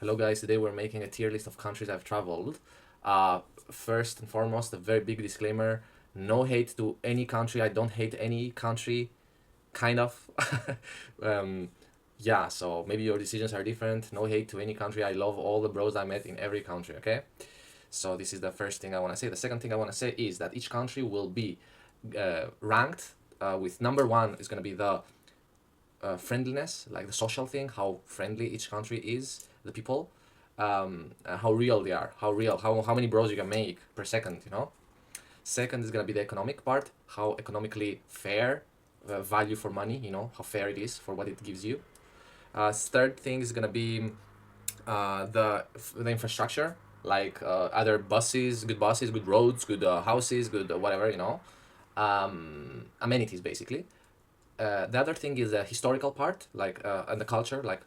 Hello guys, today we're making a tier list of countries I've traveled. First and foremost, a very big disclaimer, no hate to any country, I don't hate any country, kind of. um, yeah, so maybe your decisions are different, no hate to any country, I love all the bros I met in every country, okay? So this is the first thing I want to say. The second thing I want to say is that each country will be ranked with number one is going to be the friendliness, like the social thing, how friendly each country is, the people, how real they are, how many bros you can make per second, you know. Second is gonna be the economic part, how economically fair, value for money, you know, how fair it is for what it gives you. Third thing is gonna be the infrastructure, like other buses, good roads, good houses, good whatever, you know, amenities basically. The other thing is the historical part, like and the culture, like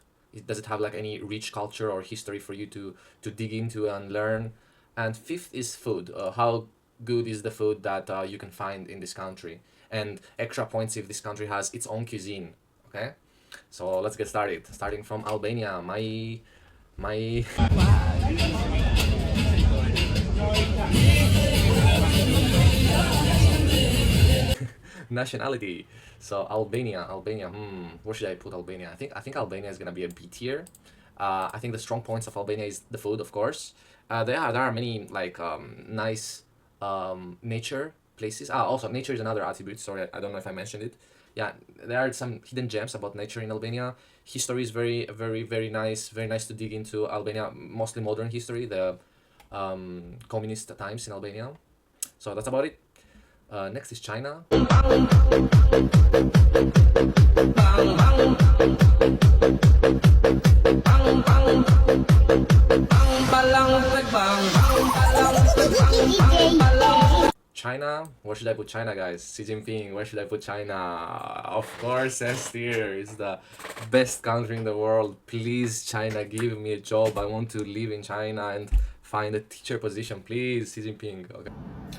does it have like any rich culture or history for you to dig into and learn. And fifth is food, how good is the food that you can find in this country, and extra points if this country has its own cuisine. Okay, so let's get started, starting from Albania. My nationality. So Albania. Where should I put Albania? I think Albania is gonna be a B tier. I think the strong points of Albania is the food, of course. There are many like nice nature places. Also nature is another attribute. Sorry, I don't know if I mentioned it. Yeah, there are some hidden gems about nature in Albania. History is very nice. Very nice to dig into Albania. Mostly modern history, the communist times in Albania. So that's about it. Next is China. China, where should I put China, guys? Xi Jinping, where should I put China? Of course, S tier is the best country in the world. Please, China, give me a job. I want to live in China and find a teacher position. Please, Xi Jinping. Okay.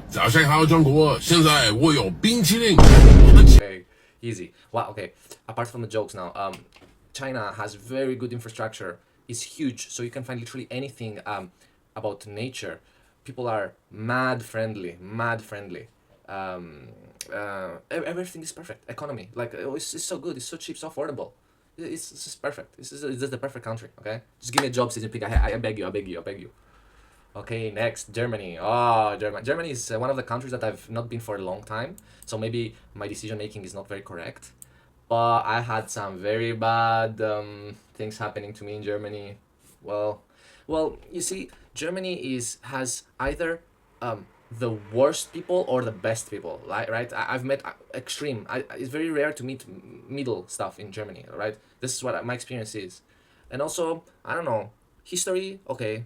早上好，中国！现在我有冰淇淋。 Okay, easy. Wow. Okay. Apart from the jokes now, China has very good infrastructure. It's huge, so you can find literally anything about nature. People are mad friendly, mad friendly. Everything is perfect. Economy, like it's so good. It's so cheap, so affordable. It's just perfect. It's just the perfect country. Okay, just give me a job, Xi Jinping. I beg you. I beg you. I beg you. Okay, next, Germany. Oh, Germany is one of the countries that I've not been for a long time, so maybe my decision making is not very correct. But I had some very bad things happening to me in Germany. Well, you see, Germany has either the worst people or the best people, right? I've met extreme. It's very rare to meet middle stuff in Germany, right? This is what my experience is, and also I don't know. History, okay.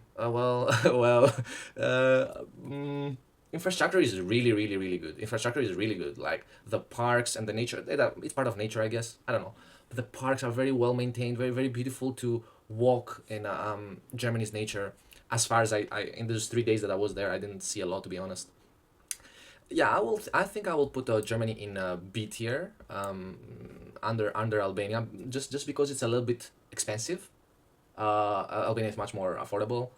Infrastructure is really good. Infrastructure is really good. Like the parks and the nature, it's part of nature, I guess. I don't know. But the parks are very well maintained, very beautiful to walk in Germany's nature. As far as I in those 3 days that I was there, I didn't see a lot, to be honest. Yeah, I think I will put Germany in B tier, under Albania, just because it's a little bit expensive. Albania is much more affordable.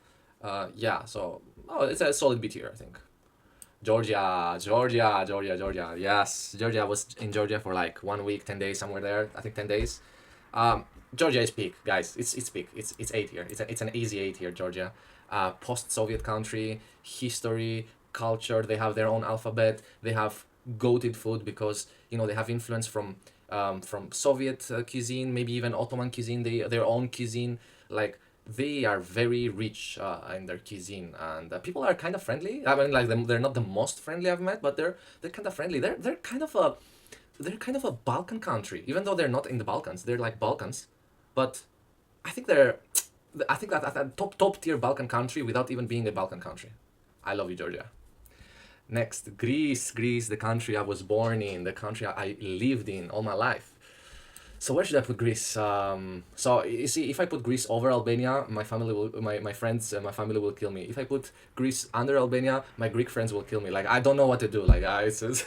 Yeah, so it's a solid B tier, I think. Georgia. Yes, Georgia. I was in Georgia for like 1 week, 10 days, somewhere there. I think 10 days. Georgia is peak, guys. It's peak. It's A tier. It's an easy A tier. Georgia, post-Soviet country, history, culture. They have their own alphabet. They have goated food because they have influence from Soviet cuisine, maybe even Ottoman cuisine. Their own cuisine. Like they are very rich in their cuisine, and people are kind of friendly. I mean, like they're not the most friendly I've met, but they're kind of friendly. They're kind of a Balkan country, even though they're not in the Balkans. They're like Balkans, but I think that top tier Balkan country without even being a Balkan country. I love you, Georgia. Next, Greece, the country I was born in, the country I lived in all my life. So where should I put Greece? So you see, if I put Greece over Albania, my friends and my family will kill me. If I put Greece under Albania, my Greek friends will kill me. Like I don't know what to do. Like it's just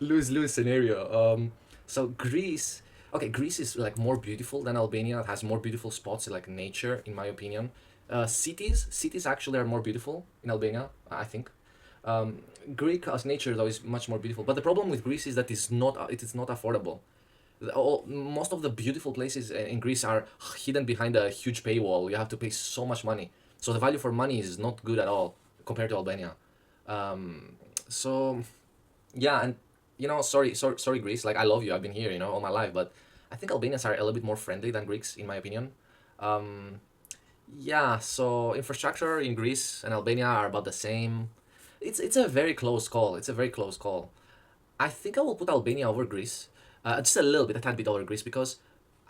lose scenario. So Greece, okay, Greece is like more beautiful than Albania. It has more beautiful spots like nature, in my opinion. Cities actually are more beautiful in Albania, I think. Um, Greek as nature though is much more beautiful. But the problem with Greece is that it is not affordable. Most of the beautiful places in Greece are hidden behind a huge paywall. You have to pay so much money. So the value for money is not good at all compared to Albania. Um, so yeah, and sorry, Greece. Like I love you. I've been here, all my life. But I think Albanians are a little bit more friendly than Greeks, in my opinion. Um, yeah. So infrastructure in Greece and Albania are about the same. It's a very close call. It's a very close call. I think I will put Albania over Greece, just a little bit, a tad bit over Greece, because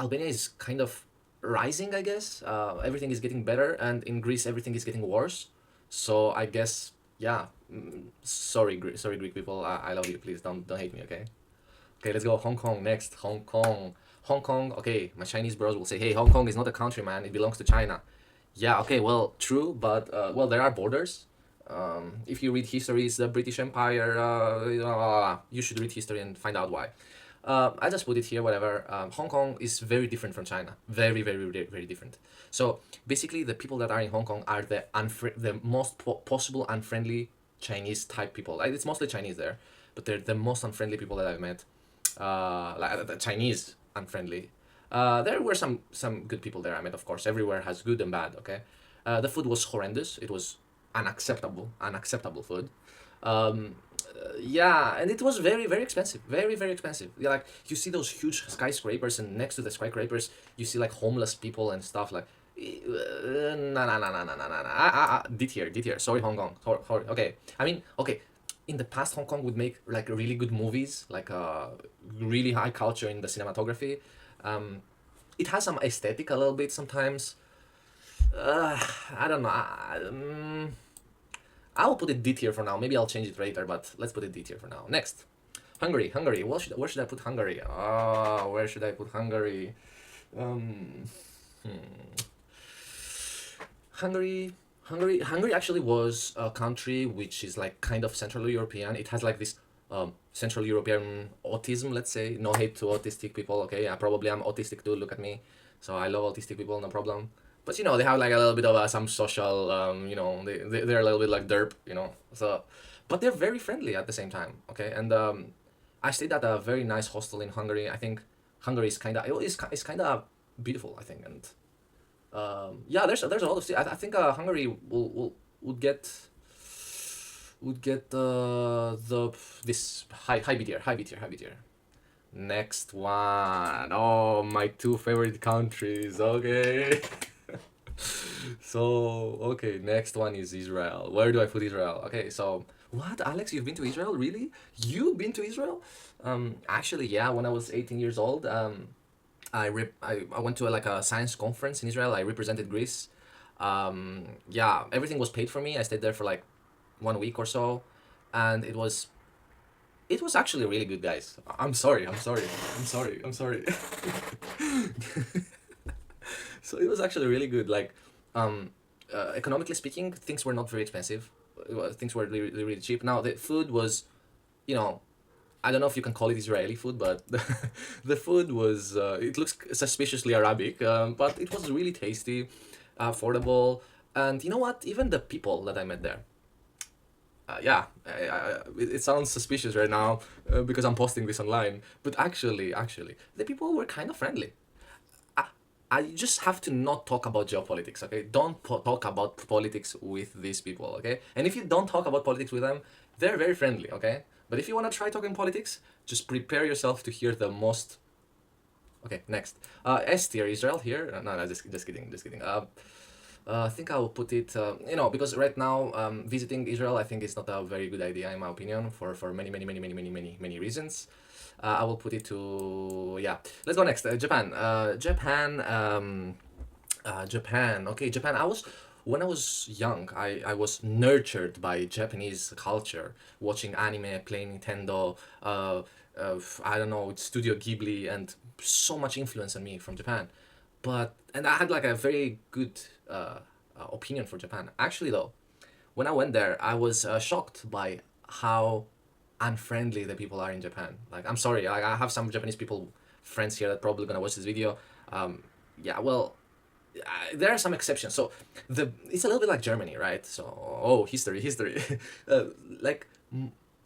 Albania is kind of rising, I guess. Everything is getting better, and in Greece everything is getting worse. So I guess, yeah. Sorry, Greek people. I love you. Please don't hate me, okay? Okay, let's go. Hong Kong next. Hong Kong. Hong Kong. Okay, my Chinese bros will say, "Hey, Hong Kong is not a country, man. It belongs to China." Yeah. Okay. Well, true, but well, there are borders. If you read history, it's the British Empire. You should read history and find out why. I just put it here, whatever. Hong Kong is very different from China. Very, very, very, very different. So basically, the people that are in Hong Kong are the most possible unfriendly Chinese type people. Like, it's mostly Chinese there, but they're the most unfriendly people that I've met. Like the Chinese unfriendly. There were some good people there I met, of course. Everywhere has good and bad. Okay, the food was horrendous. It was unacceptable food. Yeah, and it was very, very expensive, very, very expensive. Yeah, like you see those huge skyscrapers, and next to the skyscrapers, you see like homeless people and stuff. Like, nah, nah, nah, nah, nah, nah, nah. Did here. Sorry, Hong Kong. Sorry. Okay. I mean, okay. In the past, Hong Kong would make like really good movies, like really high culture in the cinematography. Um, it has some aesthetic a little bit sometimes. Uh, I don't know. I'll put it D tier for now. Maybe I'll change it later, but let's put it D tier for now. Next, Hungary. Where should I put Hungary? Oh, where should I put Hungary? Um, hmm. Hungary. Hungary actually was a country which is like kind of Central European. It has like this Central European autism, let's say. No hate to autistic people, okay? Yeah, probably I'm autistic too. Look at me. So I love autistic people, no problem. But they have like a little bit of some social, they're a little bit like derp, So, but they're very friendly at the same time, okay? And I stayed at a very nice hostel in Hungary. I think Hungary is it's kind of beautiful, I think, and yeah, there's a lot of I think Hungary would get the this high B tier. Next one. Oh, my two favorite countries. Okay. So okay, next one is Israel. Where do I put Israel? Okay, so what, Alex? You've been to Israel? Really? You've been to Israel? Actually, yeah. When I was 18 years old, I went to like a science conference in Israel. I represented Greece. Yeah, everything was paid for me. I stayed there for like 1 week or so, and it was actually really good, guys. I'm sorry. So it was actually really good. Like, economically speaking, things were not very expensive. Things were really, really, really cheap. Now the food was, you know, I don't know if you can call it Israeli food, but the food was. It looks suspiciously Arabic, but it was really tasty, affordable, and you know what? Even the people that I met there. Yeah, it sounds suspicious right now because I'm posting this online, but actually, the people were kind of friendly. I, I just have to not talk about geopolitics, okay? Don't talk about politics with these people, okay? And if you don't talk about politics with them, they're very friendly, okay? But if you want to try talking politics, just prepare yourself to hear the most. Okay, next. S tier, Israel here. No, no, just kidding, just kidding. I think I will put it, because right now visiting Israel, I think it's not a very good idea in my opinion for many, many, many, many, many, many, many reasons. I will put it to, yeah. Let's go next. Japan. Japan. Okay, Japan. When I was young, I was nurtured by Japanese culture, watching anime, playing Nintendo, I don't know, Studio Ghibli, and so much influence on me from Japan. And I had like a very good opinion for Japan. Actually, though, when I went there, I was shocked by how unfriendly the people are in Japan. Like, I'm sorry, I have some Japanese people friends here that probably gonna watch this video. Yeah, well, there are some exceptions. So it's a little bit like Germany, right? So history, uh, like,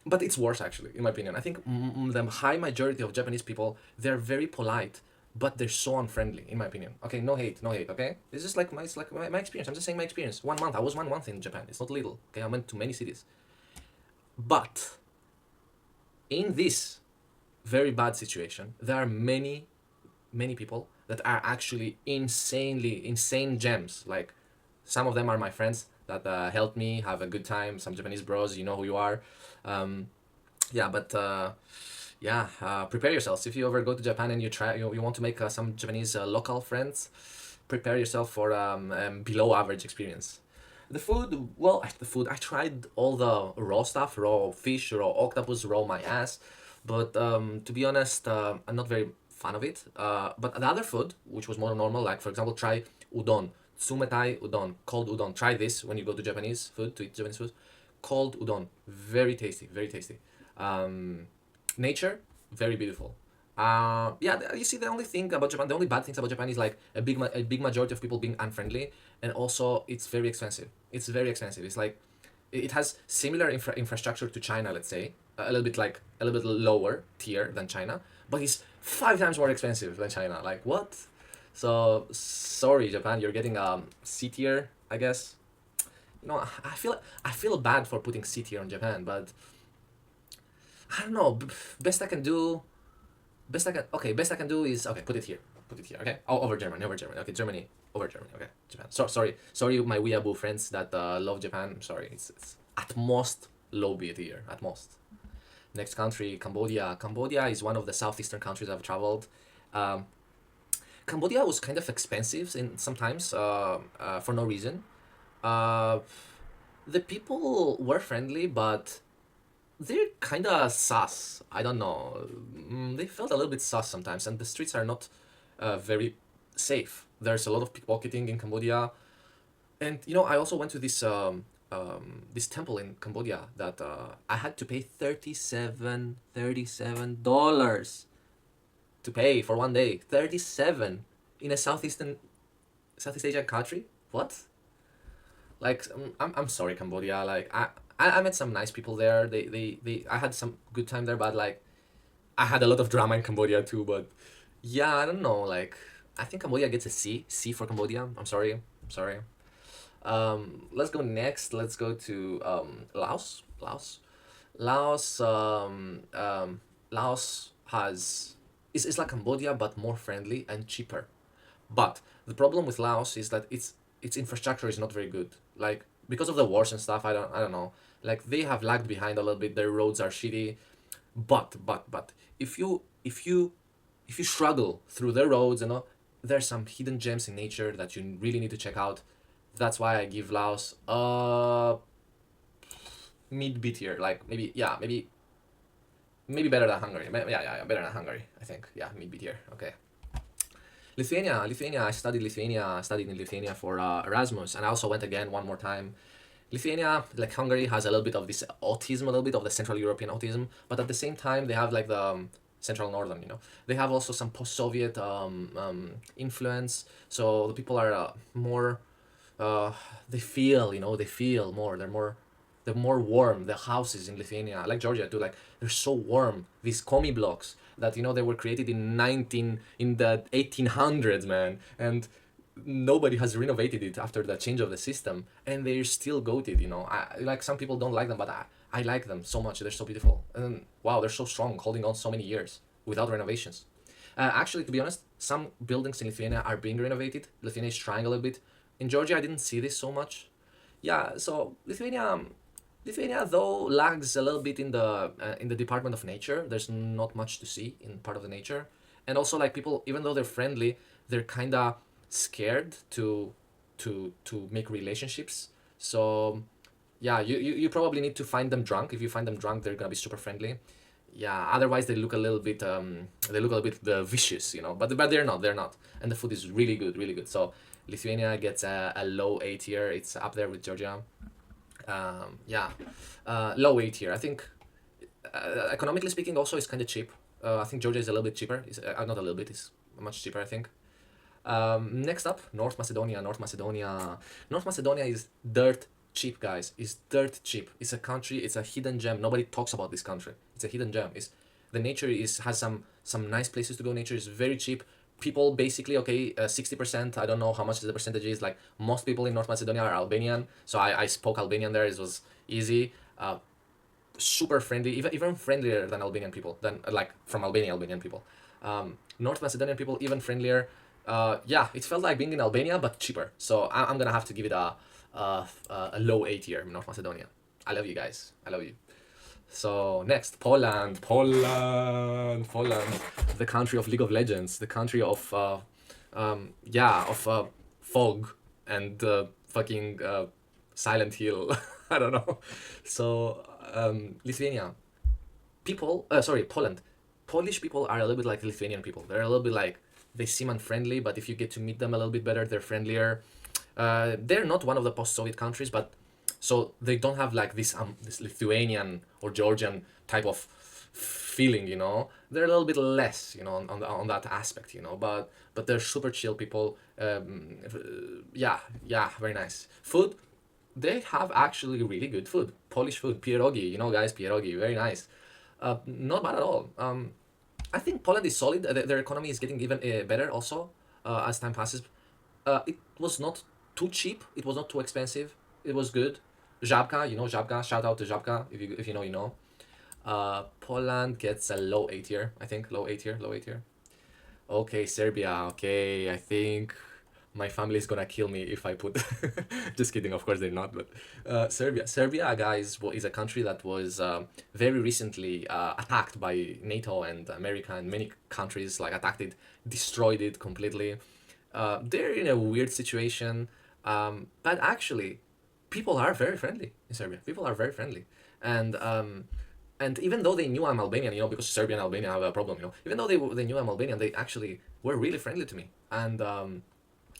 but it's worse actually, in my opinion. I think the high majority of Japanese people, they're very polite, but they're so unfriendly, in my opinion. Okay, no hate, no hate. Okay, it's just like my experience. I'm just saying my experience. 1 month, I was 1 month in Japan. It's not little. Okay, I went to many cities, but in this very bad situation, there are many people that are actually insane gems. Like, some of them are my friends that helped me have a good time. Some Japanese bros, you know who you are. Um, yeah, but yeah, prepare yourselves. If you ever go to Japan and you want to make some Japanese local friends, prepare yourself for below average experience. The food, well, the food, I tried all the raw stuff, raw fish, raw octopus, raw my ass, but to be honest, I'm not very fan of it. But the other food, which was more normal, like for example, try udon, tsumetai udon, cold udon. Try this when you go to Japanese food, to eat Japanese food. Cold udon, very tasty, very tasty. Um, Nature, very beautiful. Yeah, you see, the only thing about Japan, the only bad things about Japan is like a big majority of people being unfriendly, and also it's very expensive. It's very expensive. It's like it has similar infrastructure to China, let's say, a little bit like a little bit lower tier than China, but it's 5 times more expensive than China. Like, what? So sorry, Japan, you're getting C tier, I guess. You know, I feel bad for putting C tier on Japan, but I don't know. Best I can do. Best I can do is, okay. Put it here. Put it here. Okay. Oh, over Germany. Over Germany. Okay, Germany. Over Germany. Okay, Japan. Sorry, my weeaboo friends that love Japan. I'm sorry. It's at most low B tier. At most. Next country, Cambodia. Cambodia is one of the southeastern countries I've traveled. Um, Cambodia was kind of expensive in sometimes for no reason. Uh, the people were friendly, but they're kind of sus. I don't know. They felt a little bit sus sometimes, and the streets are not very safe. There's a lot of pickpocketing in Cambodia, and I also went to this temple in Cambodia that I had to pay $37 to pay for 1 day. 37 in a Southeast Asian country. What? Like, I'm sorry, Cambodia. Like, I met some nice people there. I had some good time there, but like, I had a lot of drama in Cambodia too. But yeah, I don't know. Like, I think Cambodia gets a C for Cambodia. I'm sorry. I'm sorry. Let's go next. Let's go to Laos. Laos has is like Cambodia but more friendly and cheaper. But the problem with Laos is that its infrastructure is not very good. Like, because of the wars and stuff, I don't know. Like, they have lagged behind a little bit. Their roads are shitty. But if you struggle through the roads, there's some hidden gems in nature that you really need to check out. That's why I give Laos mid B tier. Like, maybe better than Hungary. Yeah, better than Hungary, I think. Yeah, mid B tier. Okay. Lithuania. I studied Lithuania. I studied in Lithuania for Erasmus, and I also went again one more time. Lithuania, like Hungary, has a little bit of this autism, a little bit of the Central European autism, but at the same time, they have like the Central Northern. They have also some post-Soviet influence. So the people are more. They feel more. They're more warm. The houses in Lithuania, like Georgia too, like they're so warm. These komi blocks that they were created in the 1800s, man, and nobody has renovated it after the change of the system, and they're still goated. I like, some people don't like them, but I like them so much. They're so beautiful, and wow, they're so strong, holding on so many years without renovations. Actually, to be honest, some buildings in Lithuania are being renovated. Lithuania is trying a little bit. In Georgia, I didn't see this so much. Yeah, so Lithuania though lags a little bit in the department of nature. There's not much to see in part of the nature, and also, like, people, even though they're friendly, they're kinda scared to make relationships. So yeah, you probably need to find them drunk. If you find them drunk, they're gonna be super friendly. Yeah, otherwise they look a little bit vicious, but they're not, and the food is really good, really good. So Lithuania gets a low A tier. It's up there with Georgia. Yeah, low A tier. I think economically speaking, also, it's kind of cheap. I think Georgia is a little bit cheaper. It's not a little bit. It's much cheaper, I think. Next up, North Macedonia. North Macedonia is dirt cheap, guys. It's dirt cheap. It's a country. It's a hidden gem. Nobody talks about this country. It's a hidden gem. It's the nature is has some nice places to go. Nature is very cheap. People basically okay, 60%. I don't know how much the percentage is. Like most people in North Macedonia are Albanian, so I spoke Albanian there. It was easy. Super friendly, even friendlier than Albanian people, than like from Albanian people. North Macedonian people even friendlier. Yeah, it felt like being in Albania but cheaper. So I'm gonna have to give it a low A tier. North Macedonia. I love you guys. I love you. So next, Poland, the country of League of Legends, the country of fog and fucking Silent Hill. I don't know. So Lithuania, Poland. Polish people are a little bit like Lithuanian people. They're a little bit like they seem unfriendly, but if you get to meet them a little bit better, they're friendlier. They're not one of the post-Soviet countries, but so they don't have like this Lithuanian or Georgian type of feeling, you know. They're a little bit less, you know, on that aspect, you know. But they're super chill people. Yeah, very nice. Food, they have actually really good food. Polish food, pierogi, you know, guys, pierogi, very nice. Not bad at all. I think Poland is solid. Their economy is getting even better also as time passes. It was not too cheap. It was not too expensive. It was good. Żabka, you know Żabka. Shout out to Żabka if you know you know. Poland gets a low A tier. I think low A tier. Low A tier. Okay, Serbia. Okay, I think my family is gonna kill me if I put. Just kidding. Of course they're not. But Serbia. Serbia, guys, is a country that was very recently attacked by NATO and America and many countries. Like attacked it, destroyed it completely. They're in a weird situation, but actually, people are very friendly in Serbia. People are very friendly, and and even though they knew I'm Albanian, you know, because Serbia and Albania have a problem, you know, even though they knew I'm Albanian, they actually were really friendly to me, and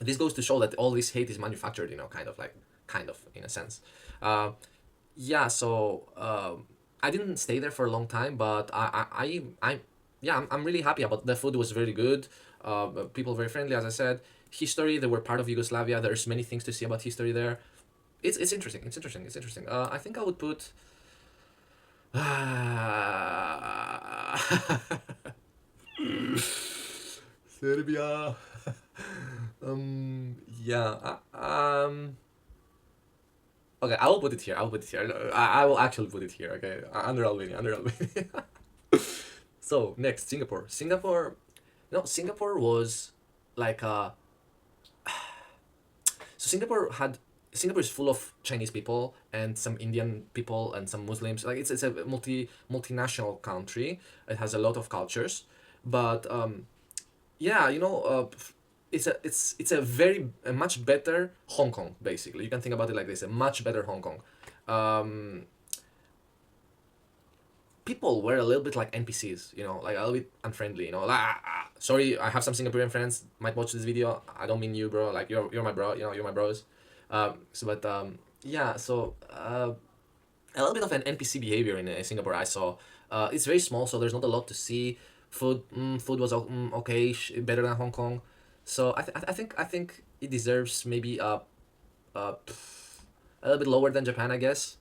this goes to show that all this hate is manufactured, you know, kind of in a sense. Uh, yeah, so I didn't stay there for a long time, but yeah, I'm really happy about the food was very good. People very friendly, as I said. History, they were part of Yugoslavia. There's many things to see about history there. It's interesting. It's interesting. It's interesting. I think I would put. Serbia. Yeah. Okay, I will put it here. I will put it here. I will actually put it here. Okay, under Albania. Under Albania. So next, Singapore. Singapore. No, Singapore was like so Singapore is full of Chinese people and some Indian people and some Muslims. Like it's a multinational country. It has a lot of cultures, but yeah, you know, it's a much better Hong Kong. Basically, you can think about it like this: a much better Hong Kong. Um, People were a little bit like NPCs, you know, like a little bit unfriendly, you know. Like, sorry, I have some Singaporean friends might watch this video. I don't mean you, bro. Like you're my bro, you know, you're my bros. Yeah, so a little bit of an NPC behavior in Singapore I saw. It's very small, so there's not a lot to see. Food was okay, better than Hong Kong. So I think it deserves maybe a little bit lower than Japan, I guess.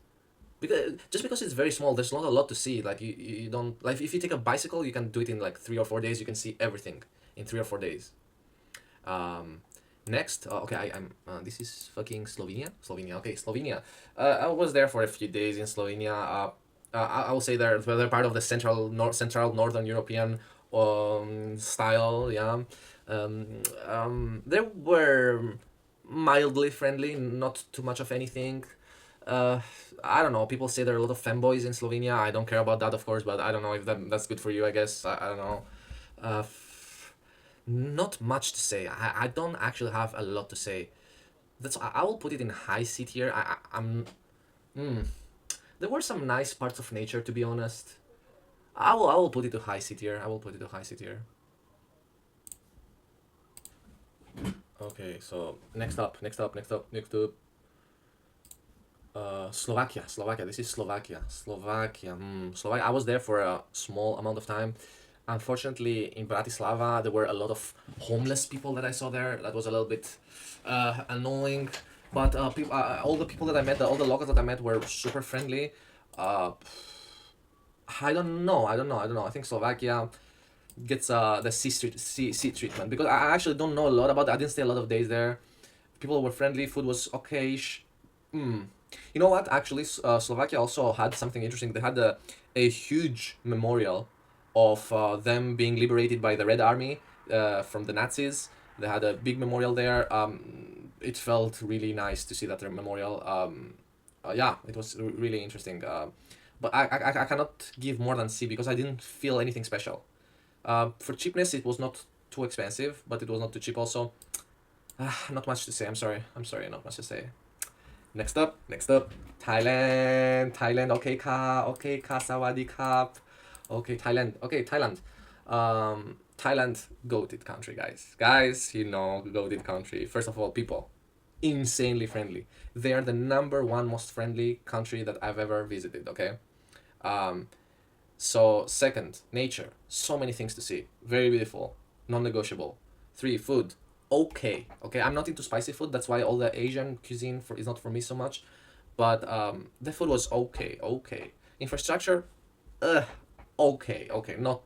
Because it's very small, there's not a lot to see. Like you don't like if you take a bicycle, you can do it in like 3 or 4 days. You can see everything in 3 or 4 days. Um, Next, okay, I'm. This is fucking Slovenia. Slovenia, okay, Slovenia. I was there for a few days in Slovenia. I will say they're part of the central northern European style. Yeah, they were mildly friendly, not too much of anything. Uh, I don't know. People say there are a lot of femboys in Slovenia. I don't care about that, of course, but I don't know if that's good for you. I guess I don't know. Uh, Not much to say. I don't actually have a lot to say. I will put it in high C tier. I'm there were some nice parts of nature, to be honest. I will put it to high C tier. I will put it to high C tier. Okay, so next up. Slovakia. This is Slovakia. Slovakia. Slovakia. I was there for a small amount of time. Unfortunately, in Bratislava, there were a lot of homeless people that I saw there. That was a little bit annoying. But all the people that I met, all the locals that I met were super friendly. Uh, I don't know. I think Slovakia gets the C treatment because I actually don't know a lot about it. I didn't stay a lot of days there. People were friendly. Food was okayish. Hmm. You know what? Actually, Slovakia also had something interesting. They had a huge memorial of them being liberated by the Red Army from the Nazis. They had a big memorial there. It felt really nice to see that memorial. Yeah, it was really interesting. But I cannot give more than C because I didn't feel anything special. For cheapness, it was not too expensive, but it was not too cheap also. Not much to say. I'm sorry. Not much to say. Next up, Thailand. Okay ka, sawadee kap. Okay, Thailand. Thailand, goated country, guys. Guys, goated country. First of all, people, insanely friendly. They are the number one most friendly country that I've ever visited. Okay. Um, so second, nature. So many things to see. Very beautiful. Non-negotiable. Three, food. Okay. Okay. I'm not into spicy food. That's why all the Asian cuisine is not for me so much. But the food was okay. Okay. Infrastructure. Uh, okay. Okay. Not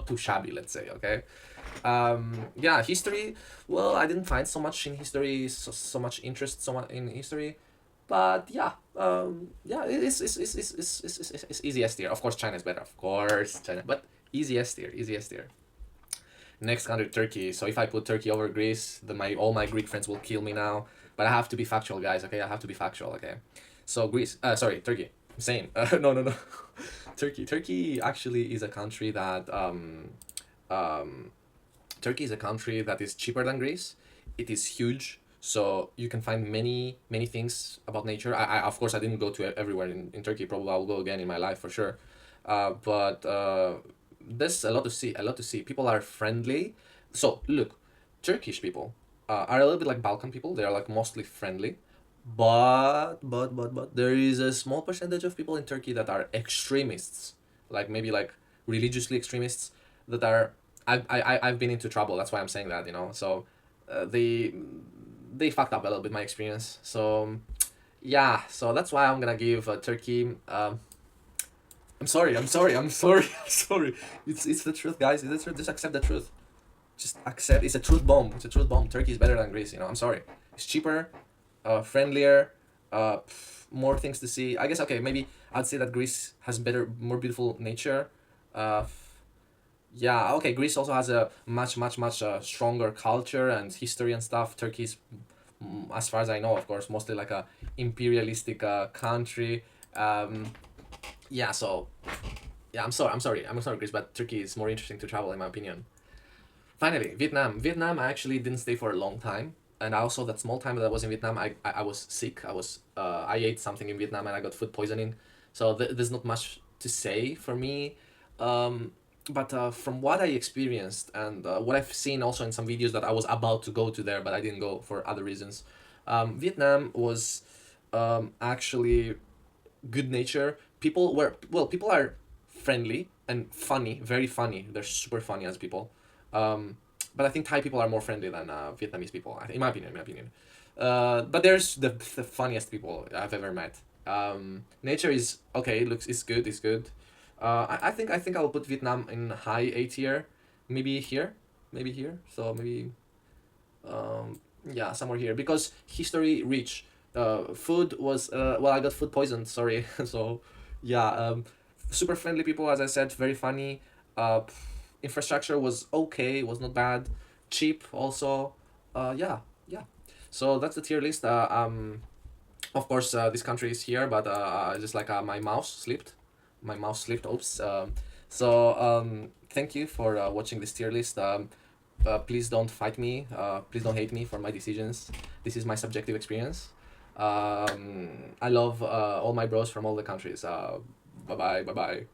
too shabby. Let's say. Okay. Yeah. History. Well, I didn't find so much in history. So much interest. So much in history. But yeah, yeah, it's easy S tier. Of course, China is better. Of course, China, but easy S tier, easy S tier. Next country, Turkey. So if I put Turkey over Greece, then all my Greek friends will kill me now. But I have to be factual, guys. Okay, I have to be factual. Okay, so Greece. Sorry, Turkey. I'm saying. No. Turkey. Turkey actually is a country that um, Turkey is a country that is cheaper than Greece. It is huge, so you can find many things about nature. I of course I didn't go to everywhere in Turkey. Probably I'll go again in my life for sure. But there's a lot to see. A lot to see. People are friendly. So look, Turkish people are a little bit like Balkan people. They are like mostly friendly, but there is a small percentage of people in Turkey that are extremists, like maybe like religiously extremists that are. I've been into trouble. That's why I'm saying that. So they fucked up a little bit my experience. So yeah. So that's why I'm gonna give Turkey. I'm sorry. I'm sorry. I'm sorry. It's the truth, guys. It's the truth. Just accept the truth. Just accept. It's a truth bomb. It's a truth bomb. Turkey is better than Greece. I'm sorry. It's cheaper, friendlier, more things to see. I guess okay. Maybe I'd say that Greece has better, more beautiful nature. Uh, yeah. Okay. Greece also has a much stronger culture and history and stuff. Turkey's, as far as I know, of course, mostly like a imperialistic country. Yeah. So yeah. I'm sorry, Greece, but Turkey is more interesting to travel in my opinion. Finally, Vietnam. Vietnam, I actually didn't stay for a long time, and also that small time that I was in Vietnam, I was sick. I ate something in Vietnam and I got food poisoning, so there's not much to say for me. But from what I experienced and what I've seen also in some videos that I was about to go to there, but I didn't go for other reasons. Vietnam was actually good nature. People are friendly and funny, very funny. They're super funny as people. But I think Thai people are more friendly than Vietnamese people. In my opinion, but there's the funniest people I've ever met. Nature is okay. Looks is good. Is good. I think I'll put Vietnam in high A tier, maybe here, maybe here. So maybe yeah, somewhere here because history rich. Food was well, I got food poisoned. Sorry. So yeah, super friendly people, as I said, very funny. Uh, Infrastructure was okay, was not bad. Cheap also. Yeah, yeah. So that's the tier list. Of course, this country is here, but just like my mouse slipped. My mouse slipped. Oops. Thank you for watching this tier list. Please don't fight me. Please don't hate me for my decisions. This is my subjective experience. I love all my bros from all the countries. Bye bye. Bye bye.